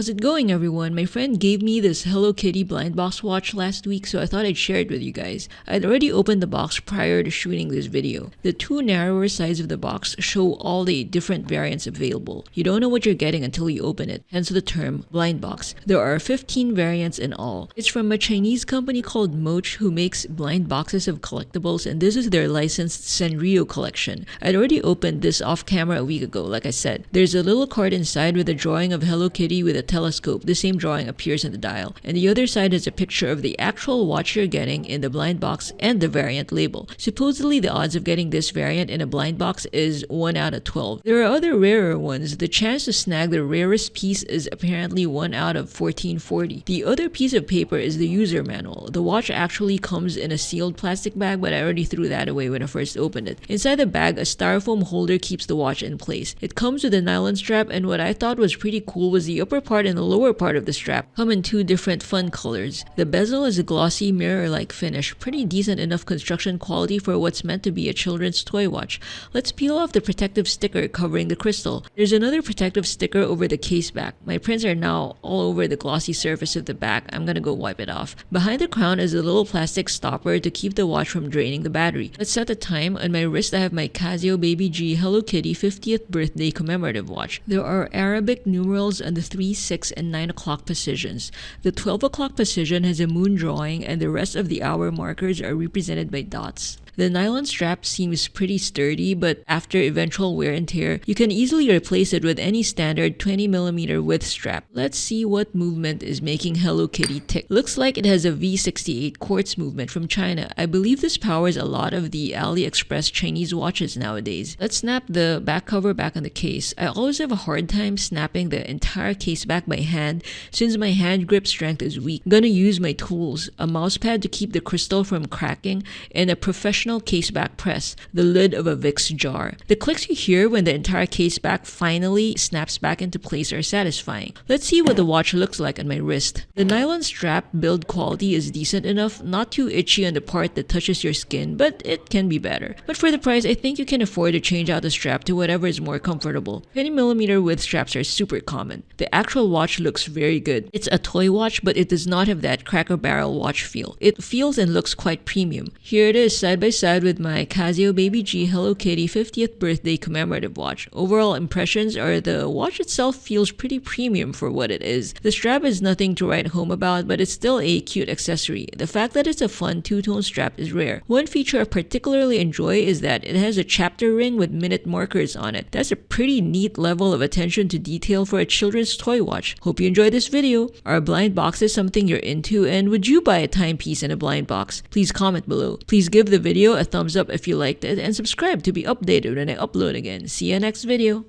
How's it going, everyone? My friend gave me this Hello Kitty blind box watch last week, so I thought I'd share it with you guys. I'd already opened the box prior to shooting this video. The two narrower sides of the box show all the different variants available. You don't know what you're getting until you open it, hence the term blind box. There are 15 variants in all. It's from a Chinese company called Moetch who makes blind boxes of collectibles, and this is their licensed Sanrio collection. I'd already opened this off camera a week ago, like I said. There's a little card inside with a drawing of Hello Kitty with a telescope. The same drawing appears in the dial, and the other side is a picture of the actual watch you're getting in the blind box and the variant label. Supposedly the odds of getting this variant in a blind box is 1 out of 12. There are other rarer ones. The chance to snag the rarest piece is apparently 1 out of 1440. The other piece of paper is the user manual. The watch actually comes in a sealed plastic bag, but I already threw that away when I first opened it. Inside the bag, a styrofoam holder keeps the watch in place. It comes with a nylon strap, and what I thought was pretty cool was the upper part and the lower part of the strap come in two different fun colors. The bezel is a glossy mirror-like finish, pretty decent enough construction quality for what's meant to be a children's toy watch. Let's peel off the protective sticker covering the crystal. There's another protective sticker over the case back. My prints are now all over the glossy surface of the back. I'm gonna go wipe it off. Behind the crown is a little plastic stopper to keep the watch from draining the battery. Let's set the time. On my wrist I have my Casio Baby G Hello Kitty 50th birthday commemorative watch. There are Arabic numerals on the 3, 6, and 9 o'clock positions. The 12 o'clock position has a moon drawing, and the rest of the hour markers are represented by dots. The nylon strap seems pretty sturdy, but after eventual wear and tear, you can easily replace it with any standard 20mm width strap. Let's see what movement is making Hello Kitty tick. Looks like it has a V68 quartz movement from China. I believe this powers a lot of the AliExpress Chinese watches nowadays. Let's snap the back cover back on the case. I always have a hard time snapping the entire case back by hand since my hand grip strength is weak. I'm gonna use my tools, a mouse pad to keep the crystal from cracking, and a professional case back press, the lid of a Vicks jar. The clicks you hear when the entire case back finally snaps back into place are satisfying. Let's see what the watch looks like on my wrist. The nylon strap build quality is decent enough, not too itchy on the part that touches your skin, but it can be better. But for the price, I think you can afford to change out the strap to whatever is more comfortable. 20mm width straps are super common. The actual watch looks very good. It's a toy watch, but it does not have that Cracker Barrel watch feel. It feels and looks quite premium. Here it is side by side with my Casio Baby G Hello Kitty 50th birthday commemorative watch. Overall impressions are the watch itself feels pretty premium for what it is. The strap is nothing to write home about, but it's still a cute accessory. The fact that it's a fun two-tone strap is rare. One feature I particularly enjoy is that it has a chapter ring with minute markers on it. That's a pretty neat level of attention to detail for a children's toy watch. Hope you enjoyed this video. Are blind boxes something you're into, and would you buy a timepiece in a blind box? Please comment below. Please give the video a thumbs up if you liked it, and subscribe to be updated when I upload again. See you next video.